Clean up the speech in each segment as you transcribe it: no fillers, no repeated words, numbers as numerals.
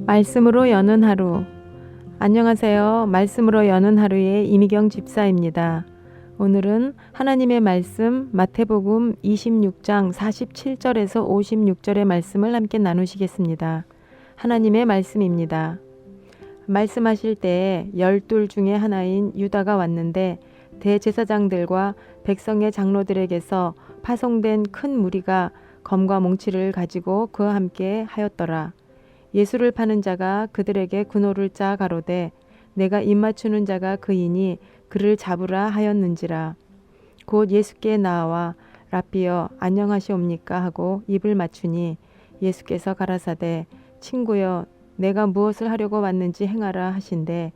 말씀으로 여는 하루. 안녕하세요. 말씀으로 여는 하루의 이미경 집사입니다. 오늘은 하나님의 말씀 마태복음 26장 47절에서 56절의 말씀을 함께 나누시겠습니다. 하나님의 말씀입니다. 말씀하실 때에 12 중에 하나인 유다가 왔는데 대제사장들과 백성의 장로들에게서 파송된 큰 무리가 검과 몽치를 가지고 그와 함께 하였더라. 예수를 파는 자가 그들에게 군호를 짜 가로되 내가 입맞추는 자가 그이니 그를 잡으라 하였는지라. 곧 예수께 나와 랍비여 안녕하시옵니까 하고 입을 맞추니 예수께서 가라사대 친구여 내가 무엇을 하려고 왔는지 행하라 하신대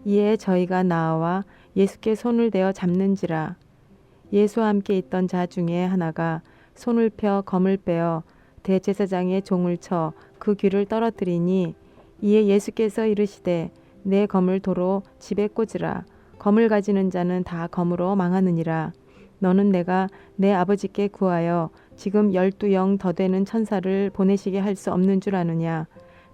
이에 저희가 나와 예수께 손을 대어 잡는지라. 예수와 함께 있던 자 중에 하나가 손을 펴 검을 빼어 대제사장의 종을 쳐 그 귀를 떨어뜨리니 이에 예수께서 이르시되 내 검을 도로 집에 꽂으라. 검을 가지는 자는 다 검으로 망하느니라. 너는 내가 내 아버지께 구하여 지금 12영 더 되는 천사를 보내시게 할 수 없는 줄 아느냐.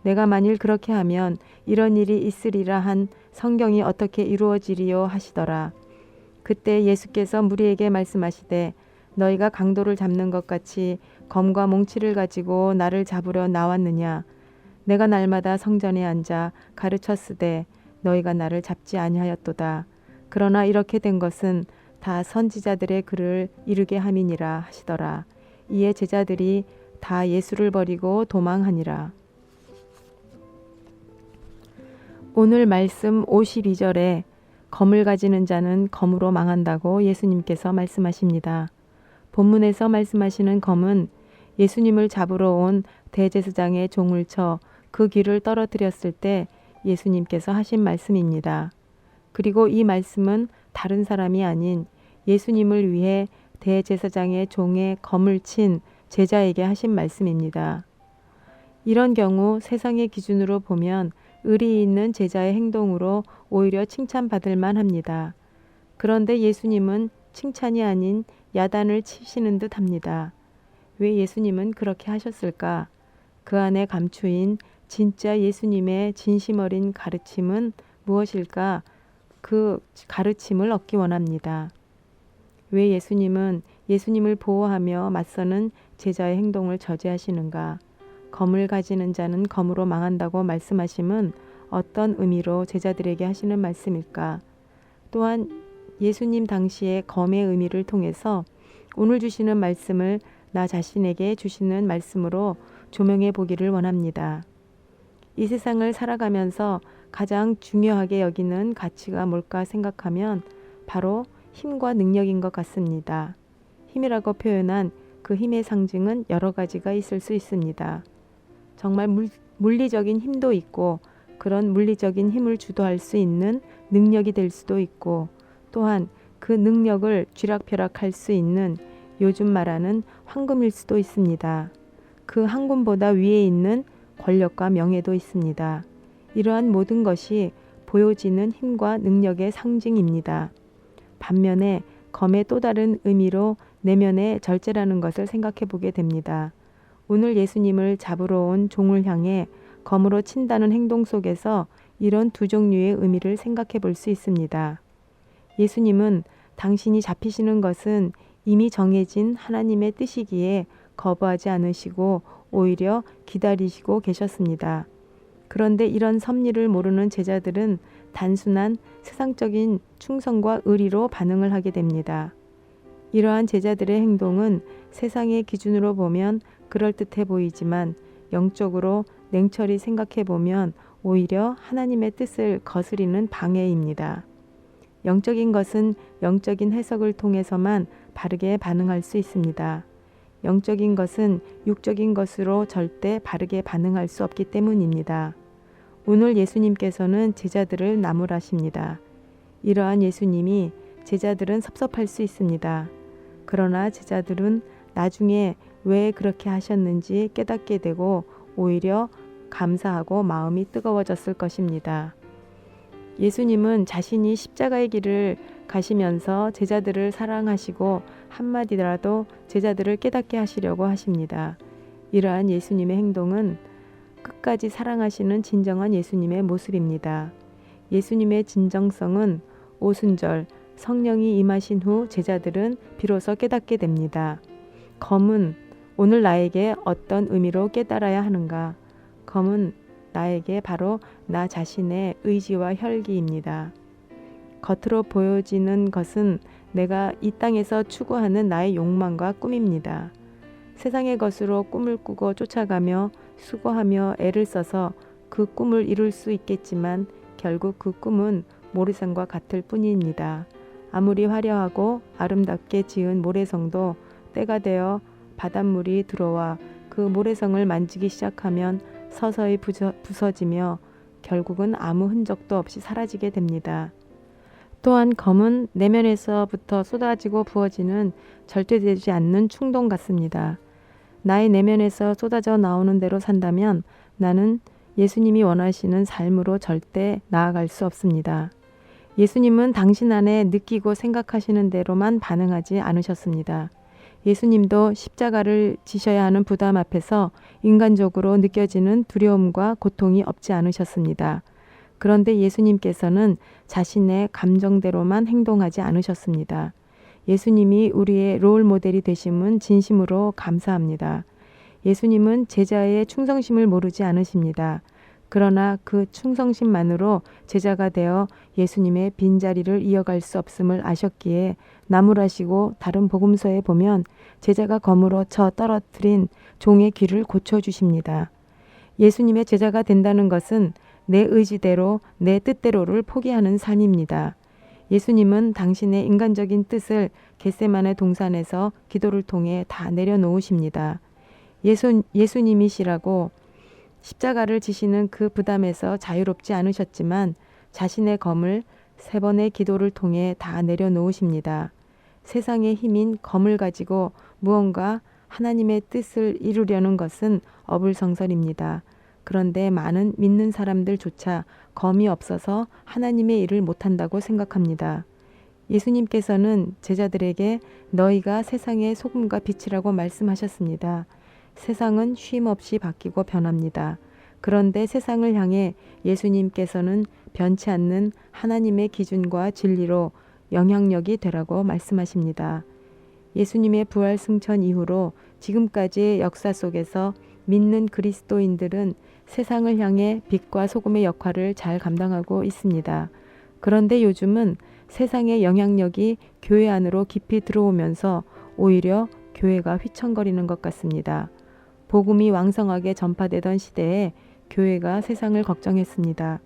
내가 만일 그렇게 하면 이런 일이 있으리라 한 성경이 어떻게 이루어지리요 하시더라. 그때 예수께서 무리에게 말씀하시되 너희가 강도를 잡는 것 같이 검과 몽치를 가지고 나를 잡으려 나왔느냐. 내가 날마다 성전에 앉아 가르쳤으되 너희가 나를 잡지 아니하였도다. 그러나 이렇게 된 것은 다 선지자들의 글을 이루게 함이니라 하시더라. 이에 제자들이 다 예수를 버리고 도망하니라. 오늘 말씀 52절에 검을 가지는 자는 검으로 망한다고 예수님께서 말씀하십니다. 본문에서 말씀하시는 검은 예수님을 잡으러 온 대제사장의 종을 쳐 그 귀를 떨어뜨렸을 때 예수님께서 하신 말씀입니다. 그리고 이 말씀은 다른 사람이 아닌 예수님을 위해 대제사장의 종에 검을 친 제자에게 하신 말씀입니다. 이런 경우 세상의 기준으로 보면 의리 있는 제자의 행동으로 오히려 칭찬받을 만합니다. 그런데 예수님은 칭찬이 아닌 야단을 치시는 듯 합니다. 왜 예수님은 그렇게 하셨을까? 그 안에 감추인 진짜 예수님의 진심 어린 가르침은 무엇일까? 그 가르침을 얻기 원합니다. 왜 예수님은 예수님을 보호하며 맞서는 제자의 행동을 저지하시는가? 검을 가지는 자는 검으로 망한다고 말씀하심은 어떤 의미로 제자들에게 하시는 말씀일까? 또한 예수님 당시의 검의 의미를 통해서 오늘 주시는 말씀을 나 자신에게 주시는 말씀으로 조명해 보기를 원합니다. 이 세상을 살아가면서 가장 중요하게 여기는 가치가 뭘까 생각하면 바로 힘과 능력인 것 같습니다. 힘이라고 표현한 그 힘의 상징은 여러 가지가 있을 수 있습니다. 정말 물리적인 힘도 있고 그런 물리적인 힘을 주도할 수 있는 능력이 될 수도 있고 또한 그 능력을 쥐락펴락할 수 있는 요즘 말하는 황금일 수도 있습니다. 그 황금보다 위에 있는 권력과 명예도 있습니다. 이러한 모든 것이 보여지는 힘과 능력의 상징입니다. 반면에 검의 또 다른 의미로 내면의 절제라는 것을 생각해 보게 됩니다. 오늘 예수님을 잡으러 온 종을 향해 검으로 친다는 행동 속에서 이런 두 종류의 의미를 생각해 볼 수 있습니다. 예수님은 당신이 잡히시는 것은 이미 정해진 하나님의 뜻이기에 거부하지 않으시고 오히려 기다리시고 계셨습니다. 그런데 이런 섭리를 모르는 제자들은 단순한 세상적인 충성과 의리로 반응을 하게 됩니다. 이러한 제자들의 행동은 세상의 기준으로 보면 그럴듯해 보이지만 영적으로 냉철히 생각해 보면 오히려 하나님의 뜻을 거스리는 방해입니다. 영적인 것은 영적인 해석을 통해서만 바르게 반응할 수 있습니다. 영적인 것은 육적인 것으로 절대 바르게 반응할 수 없기 때문입니다. 오늘 예수님께서는 제자들을 나무라십니다. 이러한 예수님이 제자들은 섭섭할 수 있습니다. 그러나 제자들은 나중에 왜 그렇게 하셨는지 깨닫게 되고 오히려 감사하고 마음이 뜨거워졌을 것입니다. 예수님은 자신이 십자가의 길을 가시면서 제자들을 사랑하시고 한마디라도 제자들을 깨닫게 하시려고 하십니다. 이러한 예수님의 행동은 끝까지 사랑하시는 진정한 예수님의 모습입니다. 예수님의 진정성은 오순절 성령이 임하신 후 제자들은 비로소 깨닫게 됩니다. 검은 오늘 나에게 어떤 의미로 깨달아야 하는가? 검은 나에게 바로 나 자신의 의지와 혈기입니다. 겉으로 보여지는 것은 내가 이 땅에서 추구하는 나의 욕망과 꿈입니다. 세상의 것으로 꿈을 꾸고 쫓아가며 수고하며 애를 써서 그 꿈을 이룰 수 있겠지만 결국 그 꿈은 모래성과 같을 뿐입니다. 아무리 화려하고 아름답게 지은 모래성도 때가 되어 바닷물이 들어와 그 모래성을 만지기 시작하면 서서히 부서지며 결국은 아무 흔적도 없이 사라지게 됩니다. 또한 검은 내면에서부터 쏟아지고 부어지는 절대되지 않는 충동 같습니다. 나의 내면에서 쏟아져 나오는 대로 산다면 나는 예수님이 원하시는 삶으로 절대 나아갈 수 없습니다. 예수님은 당신 안에 느끼고 생각하시는 대로만 반응하지 않으셨습니다. 예수님도 십자가를 지셔야 하는 부담 앞에서 인간적으로 느껴지는 두려움과 고통이 없지 않으셨습니다. 그런데 예수님께서는 자신의 감정대로만 행동하지 않으셨습니다. 예수님이 우리의 롤 모델이 되심은 진심으로 감사합니다. 예수님은 제자의 충성심을 모르지 않으십니다. 그러나 그 충성심만으로 제자가 되어 예수님의 빈자리를 이어갈 수 없음을 아셨기에 나무라시고 다른 복음서에 보면 제자가 검으로 쳐 떨어뜨린 종의 귀를 고쳐주십니다. 예수님의 제자가 된다는 것은 내 의지대로 내 뜻대로를 포기하는 삶입니다. 예수님은 당신의 인간적인 뜻을 겟세마네 동산에서 기도를 통해 다 내려놓으십니다. 예수님이시라고 십자가를 지시는 그 부담에서 자유롭지 않으셨지만 자신의 검을 3번의 기도를 통해 다 내려놓으십니다. 세상의 힘인 검을 가지고 무언가 하나님의 뜻을 이루려는 것은 어불성설입니다. 그런데 많은 믿는 사람들조차 검이 없어서 하나님의 일을 못한다고 생각합니다. 예수님께서는 제자들에게 너희가 세상의 소금과 빛이라고 말씀하셨습니다. 세상은 쉼없이 바뀌고 변합니다. 그런데 세상을 향해 예수님께서는 변치 않는 하나님의 기준과 진리로 영향력이 되라고 말씀하십니다. 예수님의 부활 승천 이후로 지금까지의 역사 속에서 믿는 그리스도인들은 세상을 향해 빛과 소금의 역할을 잘 감당하고 있습니다. 그런데 요즘은 세상의 영향력이 교회 안으로 깊이 들어오면서 오히려 교회가 휘청거리는 것 같습니다. 복음이 왕성하게 전파되던 시대에 교회가 세상을 걱정했습니다.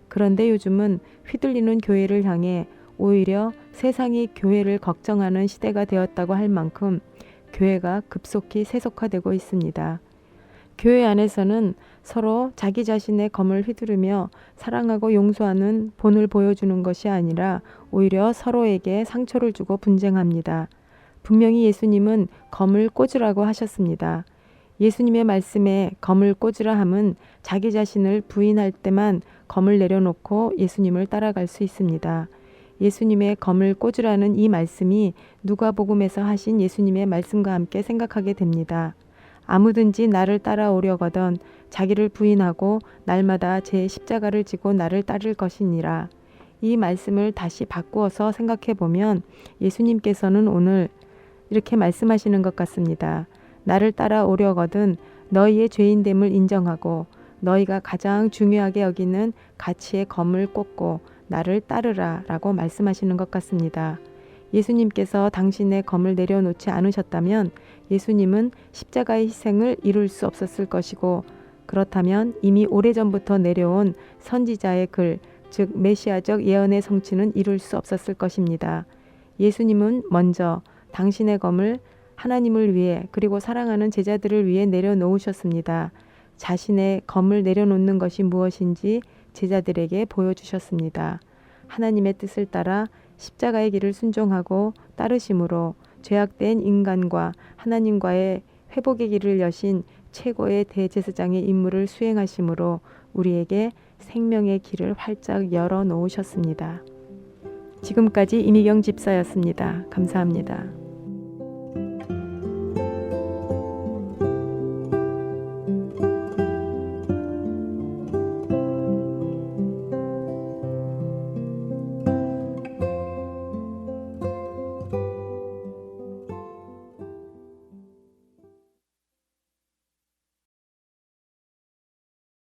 그런데 요즘은 휘둘리는 교회를 향해 오히려 세상이 교회를 걱정하는 시대가 되었다고 할 만큼 교회가 급속히 세속화되고 있습니다. 교회 안에서는 서로 자기 자신의 검을 휘두르며 사랑하고 용서하는 본을 보여주는 것이 아니라 오히려 서로에게 상처를 주고 분쟁합니다. 분명히 예수님은 검을 꽂으라고 하셨습니다. 예수님의 말씀에 검을 꽂으라 함은 자기 자신을 부인할 때만 검을 내려놓고 예수님을 따라갈 수 있습니다. 예수님의 검을 꽂으라는 이 말씀이 누가복음에서 하신 예수님의 말씀과 함께 생각하게 됩니다. 아무든지 나를 따라오려거든 자기를 부인하고 날마다 제 십자가를 지고 나를 따를 것이니라. 이 말씀을 다시 바꾸어서 생각해 보면 예수님께서는 오늘 이렇게 말씀하시는 것 같습니다. 나를 따라오려거든 너희의 죄인됨을 인정하고 너희가 가장 중요하게 여기는 가치의 검을 꽂고 나를 따르라 라고 말씀하시는 것 같습니다. 예수님께서 당신의 검을 내려놓지 않으셨다면 예수님은 십자가의 희생을 이룰 수 없었을 것이고 그렇다면 이미 오래전부터 내려온 선지자의 글, 즉 메시아적 예언의 성취는 이룰 수 없었을 것입니다. 예수님은 먼저 당신의 검을 하나님을 위해 그리고 사랑하는 제자들을 위해 내려놓으셨습니다. 자신의 검을 내려놓는 것이 무엇인지 제자들에게 보여주셨습니다. 하나님의 뜻을 따라 십자가의 길을 순종하고 따르심으로 죄악된 인간과 하나님과의 회복의 길을 여신 최고의 대제사장의 임무를 수행하심으로 우리에게 생명의 길을 활짝 열어 놓으셨습니다. 지금까지 이미경 집사였습니다. 감사합니다.